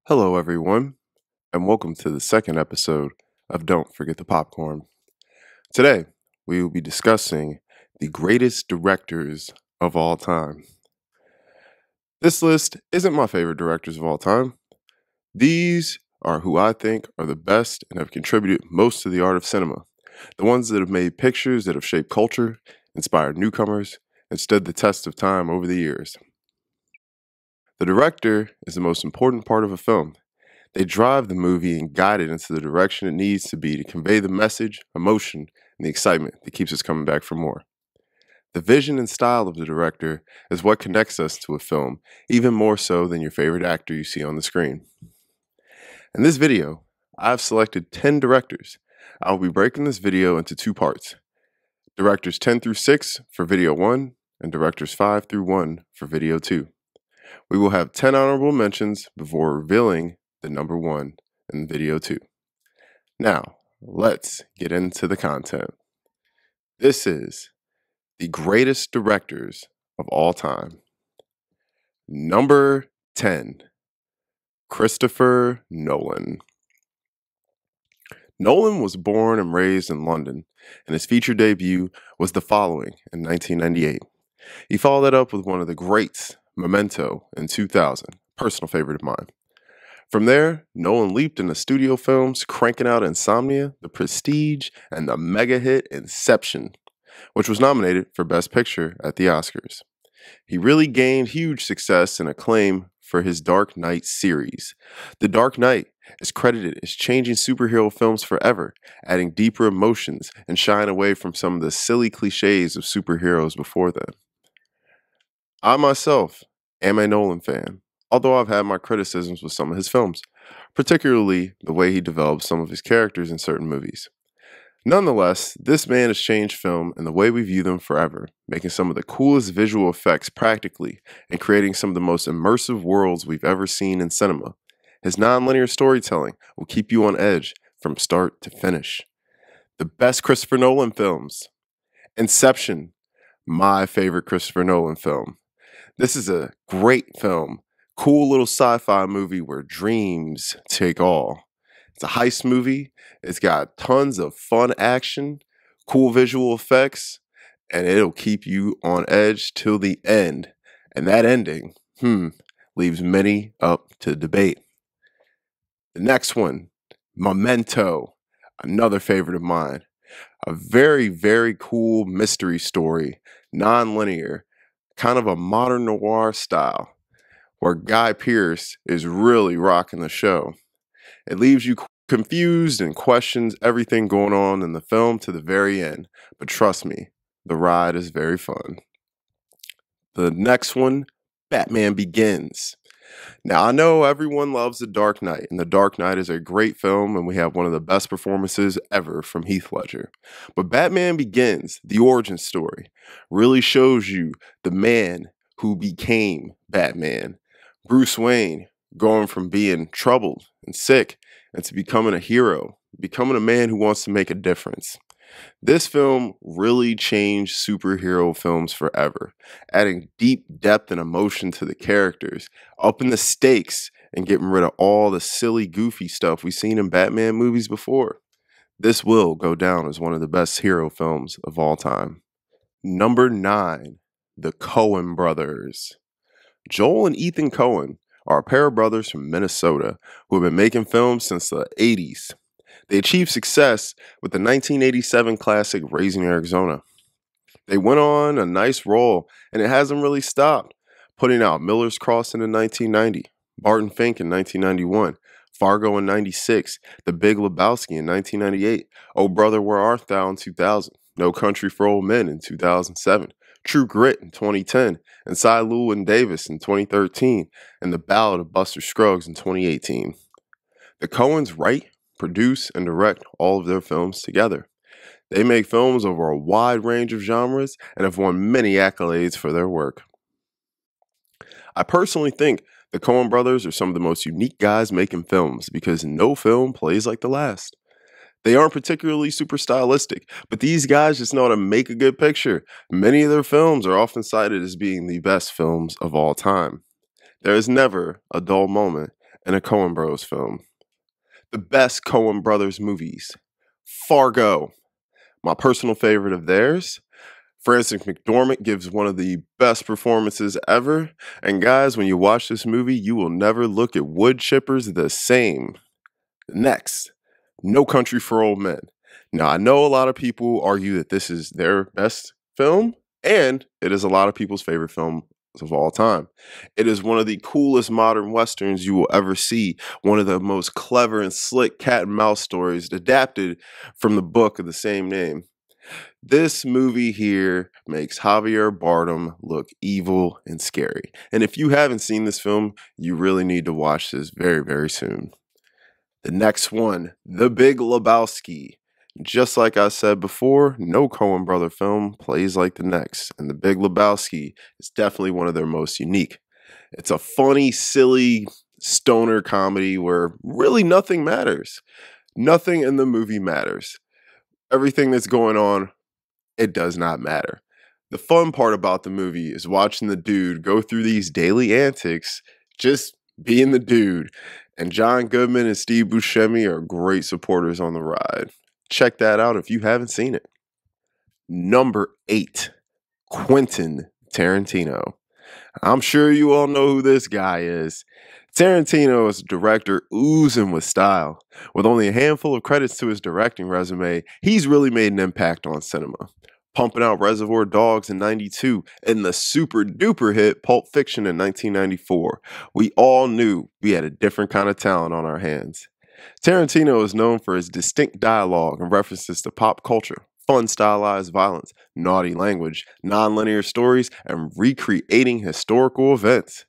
Hello, everyone, and welcome to the second episode of Don't Forget the Popcorn. Today, we will be discussing the greatest directors of all time. This list isn't my favorite directors of all time. These are who I think are the best and have contributed most to the art of cinema. The ones that have made pictures that have shaped culture, inspired newcomers, and stood the test of time over the years. The director is the most important part of a film. They drive the movie and guide it into the direction it needs to be to convey the message, emotion, and the excitement that keeps us coming back for more. The vision and style of the director is what connects us to a film, even more so than your favorite actor you see on the screen. In this video, I've selected 10 directors. I will be breaking this video into two parts. Directors 10 through 6 for video 1, and directors 5 through 1 for video 2. We will have 10 honorable mentions before revealing the number 1 in video 2. Now, let's get into the content. This is the greatest directors of all time. Number 10, Christopher Nolan. Nolan was born and raised in London, and his feature debut was The Following in 1998. He followed that up with one of the greats, Memento, in 2000, personal favorite of mine. From there, Nolan leaped into studio films, cranking out Insomnia, The Prestige, and the mega hit Inception, which was nominated for Best Picture at the Oscars. He really gained huge success and acclaim for his Dark Knight series. The Dark Knight is credited as changing superhero films forever, adding deeper emotions and shying away from some of the silly cliches of superheroes before then. I myself am a Nolan fan, although I've had my criticisms with some of his films, particularly the way he develops some of his characters in certain movies. Nonetheless, this man has changed film and the way we view them forever, making some of the coolest visual effects practically and creating some of the most immersive worlds we've ever seen in cinema. His nonlinear storytelling will keep you on edge from start to finish. The best Christopher Nolan films. Inception, my favorite Christopher Nolan film. This is a great film. Cool little sci-fi movie where dreams take all. It's a heist movie. It's got tons of fun action, cool visual effects, and it'll keep you on edge till the end. And that ending, leaves many up to debate. The next one, Memento, another favorite of mine. A very, very cool mystery story, non-linear, kind of a modern noir style, where Guy Pearce is really rocking the show. It leaves you confused and questions everything going on in the film to the very end. But trust me, the ride is very fun. The next one, Batman Begins. Now, I know everyone loves The Dark Knight, and The Dark Knight is a great film, and we have one of the best performances ever from Heath Ledger. But Batman Begins, the origin story, really shows you the man who became Batman. Bruce Wayne, going from being troubled and sick into becoming a hero, becoming a man who wants to make a difference. This film really changed superhero films forever, adding deep depth and emotion to the characters, upping the stakes, and getting rid of all the silly, goofy stuff we've seen in Batman movies before. This will go down as one of the best hero films of all time. Number 9, the Coen Brothers. Joel and Ethan Coen are a pair of brothers from Minnesota who have been making films since the 80s. They achieved success with the 1987 classic Raising Arizona. They went on a nice roll, and it hasn't really stopped, putting out Miller's Crossing in 1990, Barton Fink in 1991, Fargo in 96, The Big Lebowski in 1998, Oh Brother, Where Art Thou in 2000, No Country for Old Men in 2007, True Grit in 2010, and Cy Llewyn Davis in 2013, and The Ballad of Buster Scruggs in 2018. The Coens write, produce, and direct all of their films together. They make films over a wide range of genres and have won many accolades for their work. I personally think the Coen Brothers are some of the most unique guys making films because no film plays like the last. They aren't particularly super stylistic, but these guys just know how to make a good picture. Many of their films are often cited as being the best films of all time. There is never a dull moment, and a Coen Bros film. The best Coen Brothers movies. Fargo, my personal favorite of theirs. Frances McDormand gives one of the best performances ever. And guys, when you watch this movie, you will never look at wood chippers the same. Next, No Country for Old Men. Now, I know a lot of people argue that this is their best film, and it is a lot of people's favorite film of all time. It is one of the coolest modern westerns you will ever see, one of the most clever and slick cat and mouse stories adapted from the book of the same name. This movie here makes Javier Bardem look evil and scary. And if you haven't seen this film, you really need to watch this very, very soon. The next one, The Big Lebowski. Just like I said before, no Coen brother film plays like the next, and The Big Lebowski is definitely one of their most unique. It's a funny, silly stoner comedy where really nothing matters. Nothing in the movie matters. Everything that's going on, it does not matter. The fun part about the movie is watching the dude go through these daily antics, just being the dude. And John Goodman and Steve Buscemi are great supporters on the ride. Check that out if you haven't seen it. Number 8, Quentin Tarantino. I'm sure you all know who this guy is. Tarantino is a director oozing with style. With only a handful of credits to his directing resume, he's really made an impact on cinema. Pumping out Reservoir Dogs in '92 and the super duper hit Pulp Fiction in 1994. We all knew we had a different kind of talent on our hands. Tarantino is known for his distinct dialogue and references to pop culture, fun stylized violence, naughty language, non-linear stories, and recreating historical events.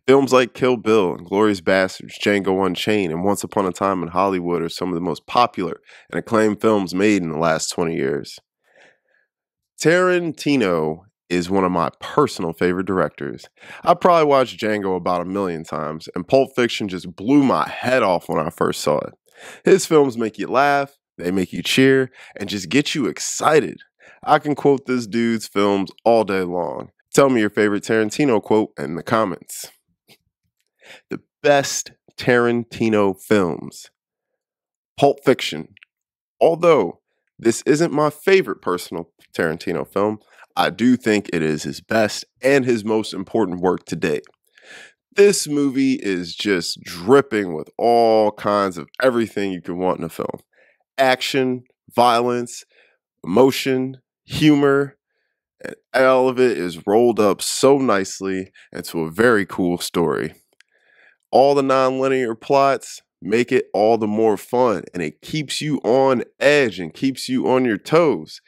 Films like Kill Bill, Inglourious Basterds, Django Unchained, and Once Upon a Time in Hollywood are some of the most popular and acclaimed films made in the last 20 years. Tarantino is one of my personal favorite directors. I probably watched Django about 1,000,000 times, and Pulp Fiction just blew my head off when I first saw it. His films make you laugh, they make you cheer, and just get you excited. I can quote this dude's films all day long. Tell me your favorite Tarantino quote in the comments. The best Tarantino films. Pulp Fiction. Although this isn't my favorite personal Tarantino film, I do think it is his best and his most important work to date. This movie is just dripping with all kinds of everything you can want in a film. Action, violence, emotion, humor, and all of it is rolled up so nicely into a very cool story. All the non-linear plots make it all the more fun, and it keeps you on edge and keeps you on your toes.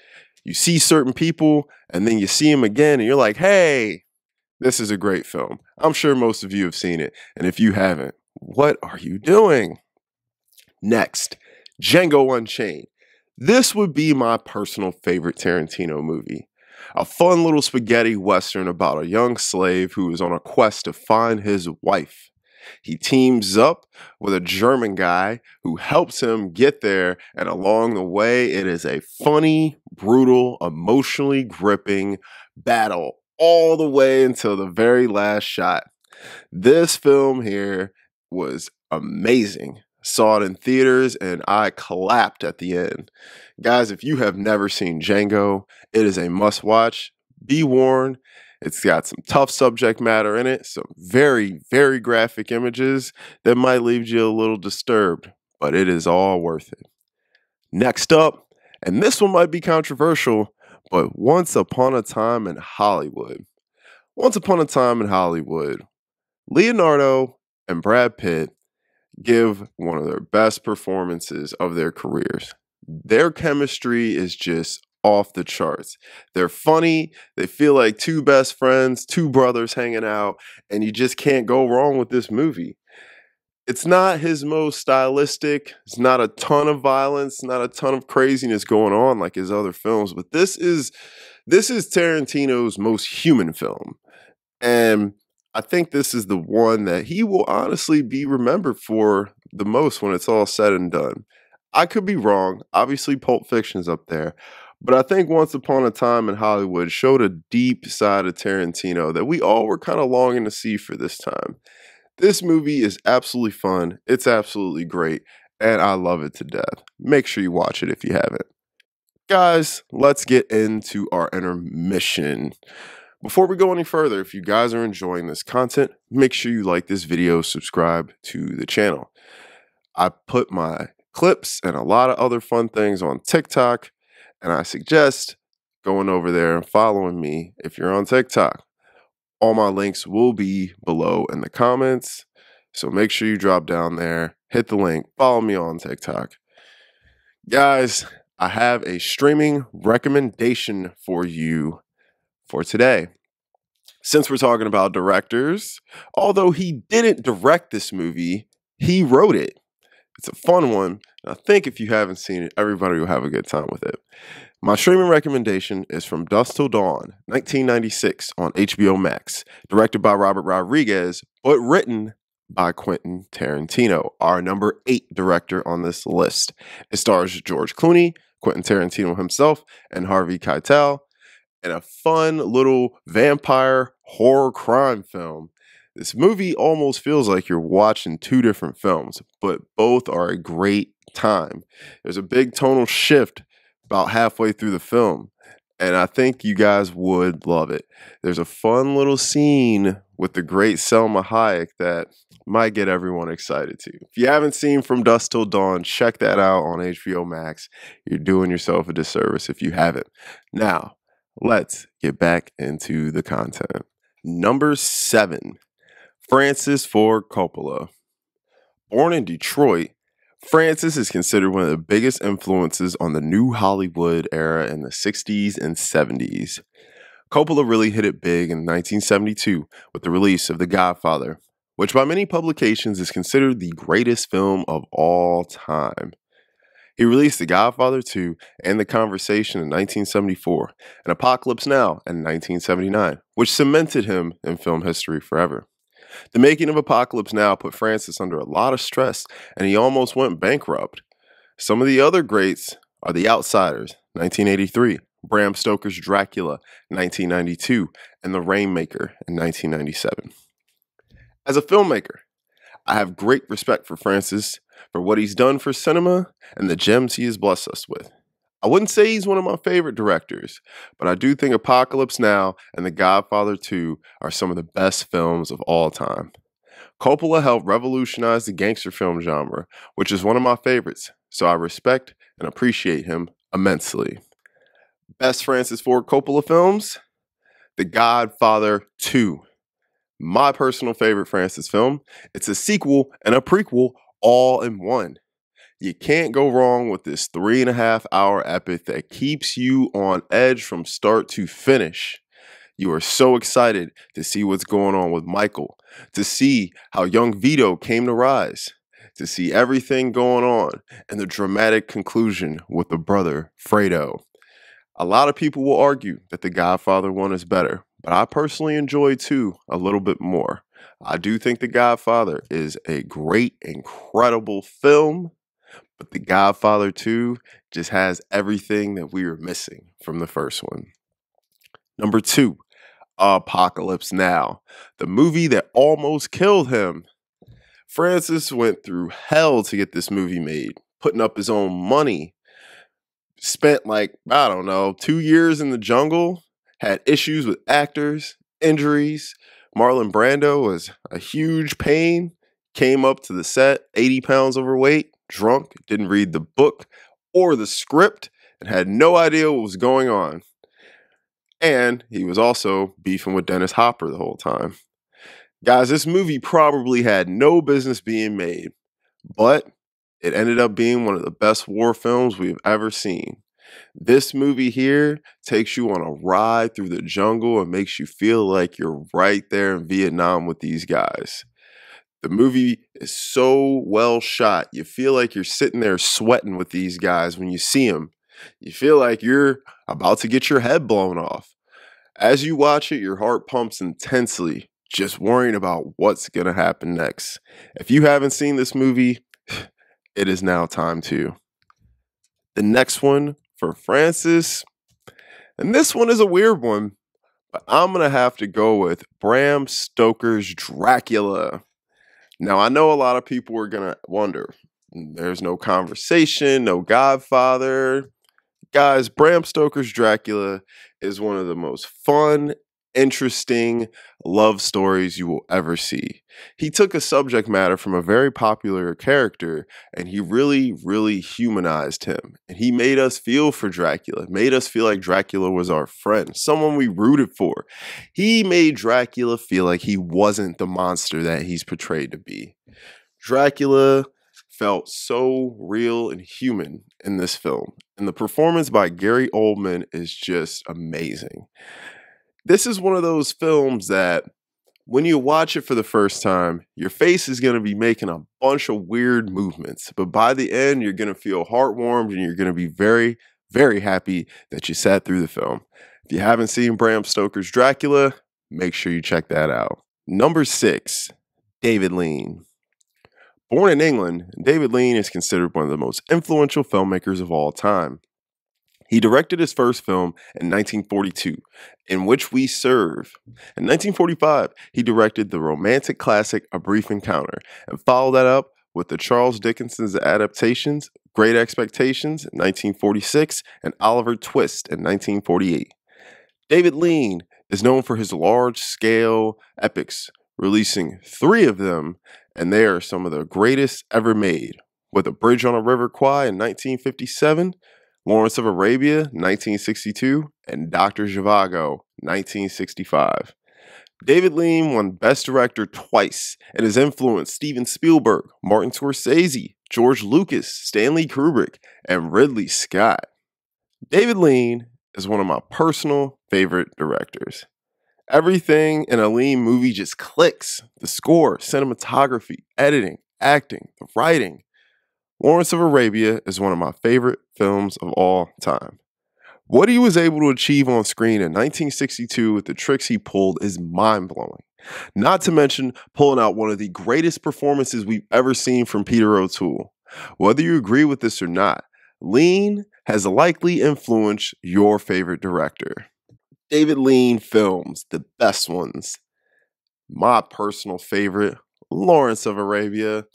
You see certain people, and then you see them again, and you're like, hey, this is a great film. I'm sure most of you have seen it, and if you haven't, what are you doing? Next, Django Unchained. This would be my personal favorite Tarantino movie. A fun little spaghetti western about a young slave who is on a quest to find his wife. He teams up with a German guy who helps him get there, and along the way, it is a funny, brutal, emotionally gripping battle all the way until the very last shot. This film here was amazing. Saw it in theaters and I clapped at the end. Guys, if you have never seen Django, it is a must watch. Be warned. It's got some tough subject matter in it, some very, very graphic images that might leave you a little disturbed, but it is all worth it. Next up, and this one might be controversial, but Once Upon a Time in Hollywood. Once Upon a Time in Hollywood, Leonardo and Brad Pitt give one of their best performances of their careers. Their chemistry is just off the charts. They're funny. They feel like two best friends, two brothers hanging out, and you just can't go wrong with this movie. It's not his most stylistic. It's not a ton of violence, not a ton of craziness going on like his other films, but this is Tarantino's most human film. And I think this is the one that he will honestly be remembered for the most when it's all said and done. I could be wrong. Obviously, Pulp Fiction's up there. But I think Once Upon a Time in Hollywood showed a deep side of Tarantino that we all were kind of longing to see for this time. This movie is absolutely fun. It's absolutely great, and I love it to death. Make sure you watch it if you haven't. Guys, let's get into our intermission. Before we go any further, if you guys are enjoying this content, make sure you like this video, subscribe to the channel. I put my clips and a lot of other fun things on TikTok, and I suggest going over there and following me if you're on TikTok. All my links will be below in the comments, so make sure you drop down there, hit the link, follow me on TikTok. Guys, I have a streaming recommendation for you for today. Since we're talking about directors, although he didn't direct this movie, he wrote it. It's a fun one, and I think if you haven't seen it, everybody will have a good time with it. My streaming recommendation is From Dusk Till Dawn, 1996 on HBO Max, directed by Robert Rodriguez, but written by Quentin Tarantino, our number 8 director on this list. It stars George Clooney, Quentin Tarantino himself, and Harvey Keitel, in a fun little vampire horror crime film. This movie almost feels like you're watching 2 different films, but both are a great time. There's a big tonal shift about halfway through the film, and I think you guys would love it. There's a fun little scene with the great Selma Hayek that might get everyone excited too. If you haven't seen From Dusk Till Dawn, check that out on HBO Max. You're doing yourself a disservice if you haven't. Now, let's get back into the content. Number 7, Francis Ford Coppola. Born in Detroit, Francis is considered one of the biggest influences on the new Hollywood era in the 60s and 70s. Coppola really hit it big in 1972 with the release of The Godfather, which by many publications is considered the greatest film of all time. He released The Godfather 2 and The Conversation in 1974, and Apocalypse Now in 1979, which cemented him in film history forever. The making of Apocalypse Now put Francis under a lot of stress, and he almost went bankrupt. Some of the other greats are The Outsiders, 1983, Bram Stoker's Dracula, 1992, and The Rainmaker in 1997. As a filmmaker, I have great respect for Francis for what he's done for cinema and the gems he has blessed us with. I wouldn't say he's one of my favorite directors, but I do think Apocalypse Now and The Godfather 2 are some of the best films of all time. Coppola helped revolutionize the gangster film genre, which is one of my favorites, so I respect and appreciate him immensely. Best Francis Ford Coppola films? The Godfather 2. My personal favorite Francis film. It's a sequel and a prequel all in one. You can't go wrong with this 3.5-hour epic that keeps you on edge from start to finish. You are so excited to see what's going on with Michael, to see how young Vito came to rise, to see everything going on, and the dramatic conclusion with the brother, Fredo. A lot of people will argue that The Godfather 1 is better, but I personally enjoy 2 a little bit more. I do think The Godfather is a great, incredible film, but The Godfather 2 just has everything that we were missing from the first one. Number 2, Apocalypse Now, the movie that almost killed him. Francis went through hell to get this movie made, putting up his own money. Spent 2 years in the jungle, had issues with actors, injuries. Marlon Brando was a huge pain, came up to the set 80 pounds overweight, drunk, didn't read the book or the script, and had no idea what was going on. And he was also beefing with Dennis Hopper the whole time. Guys, this movie probably had no business being made, but it ended up being one of the best war films we've ever seen. This movie here takes you on a ride through the jungle and makes you feel like you're right there in Vietnam with these guys. The movie is so well shot. You feel like you're sitting there sweating with these guys when you see them. You feel like you're about to get your head blown off. As you watch it, your heart pumps intensely, just worrying about what's going to happen next. If you haven't seen this movie, it is now time to. The next one for Francis, and this one is a weird one, but I'm going to have to go with Bram Stoker's Dracula. Now, I know a lot of people are going to wonder, there's no conversation, no Godfather. Guys, Bram Stoker's Dracula is one of the most fun, interesting love stories you will ever see. He took a subject matter from a very popular character and he really, really humanized him. And he made us feel for Dracula, made us feel like Dracula was our friend, someone we rooted for. He made Dracula feel like he wasn't the monster that he's portrayed to be. Dracula felt so real and human in this film. And the performance by Gary Oldman is just amazing. This is one of those films that when you watch it for the first time, your face is going to be making a bunch of weird movements. But by the end, you're going to feel heartwarmed and you're going to be very, very happy that you sat through the film. If you haven't seen Bram Stoker's Dracula, make sure you check that out. Number 6, David Lean. Born in England, David Lean is considered one of the most influential filmmakers of all time. He directed his first film in 1942, In Which We Serve. In 1945, he directed the romantic classic A Brief Encounter, and followed that up with the Charles Dickens's adaptations, Great Expectations in 1946, and Oliver Twist in 1948. David Lean is known for his large-scale epics, releasing 3 of them, and they are some of the greatest ever made, with A Bridge on a River Kwai in 1957, Lawrence of Arabia, 1962, and Dr. Zhivago, 1965. David Lean won Best Director twice and has influenced Steven Spielberg, Martin Scorsese, George Lucas, Stanley Kubrick, and Ridley Scott. David Lean is one of my personal favorite directors. Everything in a Lean movie just clicks. The score, cinematography, editing, acting, the writing. Lawrence of Arabia is one of my favorite films of all time. What he was able to achieve on screen in 1962 with the tricks he pulled is mind-blowing. Not to mention pulling out one of the greatest performances we've ever seen from Peter O'Toole. Whether you agree with this or not, Lean has likely influenced your favorite director. David Lean films, the best ones. My personal favorite, Lawrence of Arabia.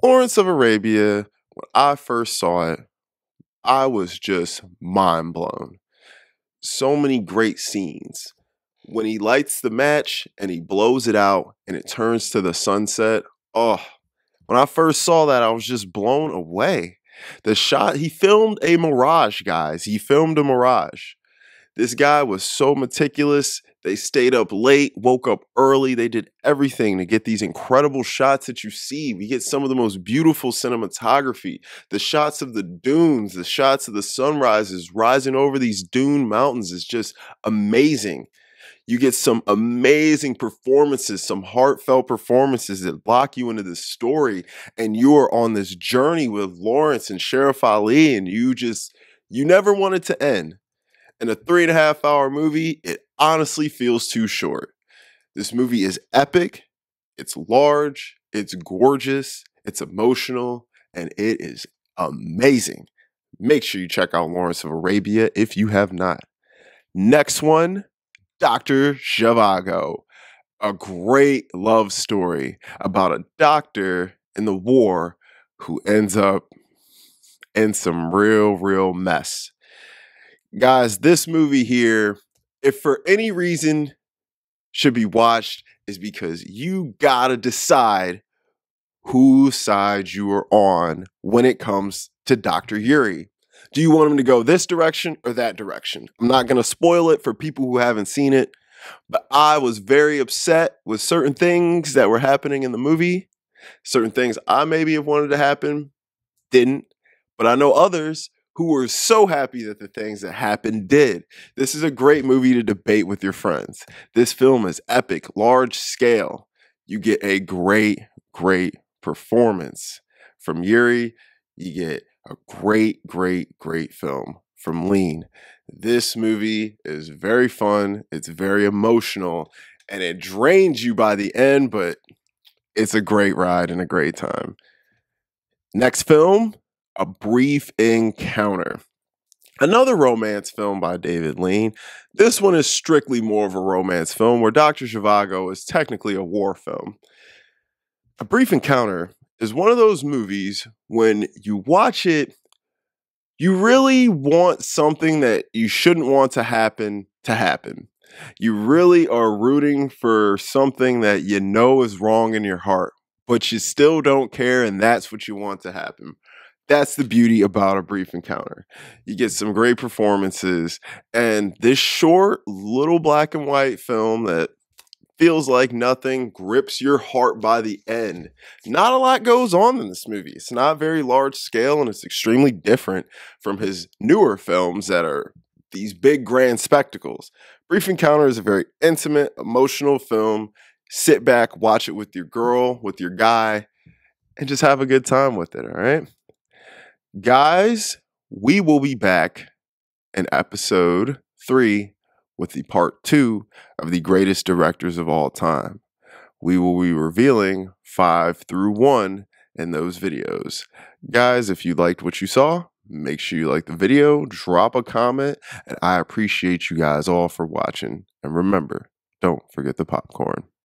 Lawrence of Arabia, when I first saw it, I was just mind blown. So many great scenes. When he lights the match and he blows it out and it turns to the sunset, oh, when I first saw that, I was just blown away. The shot, he filmed a mirage, guys. He filmed a mirage. This guy was so meticulous. They stayed up late, woke up early. They did everything to get these incredible shots that you see. We get some of the most beautiful cinematography. The shots of the dunes, the shots of the sunrises rising over these dune mountains is just amazing. You get some amazing performances, some heartfelt performances that lock you into this story. And you are on this journey with Lawrence and Sheriff Ali, and you never want it to end. In a 3.5-hour movie, it honestly feels too short. This movie is epic, it's large, it's gorgeous, it's emotional, and it is amazing. Make sure you check out Lawrence of Arabia if you have not. Next one, Dr. Zhivago. A great love story about a doctor in the war who ends up in some real mess. Guys, this movie here, if for any reason should be watched, is because you gotta decide whose side you are on when it comes to Dr. Yuri. Do you want him to go this direction or that direction? I'm not gonna spoil it for people who haven't seen it, but I was very upset with certain things that were happening in the movie. Certain things I maybe have wanted to happen, didn't, but I know others who were so happy that the things that happened did. This is a great movie to debate with your friends. This film is epic, large scale. You get a great performance from Yuri. You get a great film from Lean. This movie is very fun. It's very emotional, and it drains you by the end, but it's a great ride and a great time. Next film, A Brief Encounter. Another romance film by David Lean. This one is strictly more of a romance film, where Dr. Zhivago is technically a war film. A Brief Encounter is one of those movies when you watch it, you really want something that you shouldn't want to happen to happen. You really are rooting for something that you know is wrong in your heart, but you still don't care, and that's what you want to happen. That's the beauty about A Brief Encounter. You get some great performances, and this short, little black and white film that feels like nothing grips your heart by the end. Not a lot goes on in this movie. It's not very large scale, and it's extremely different from his newer films that are these big grand spectacles. Brief Encounter is a very intimate, emotional film. Sit back, watch it with your girl, with your guy, and just have a good time with it, all right? Guys, we will be back in episode 3 with the part 2 of the greatest directors of all time. We will be revealing 5 through 1 in those videos. Guys, if you liked what you saw, make sure you like the video, drop a comment, and I appreciate you guys all for watching. And remember, don't forget the popcorn.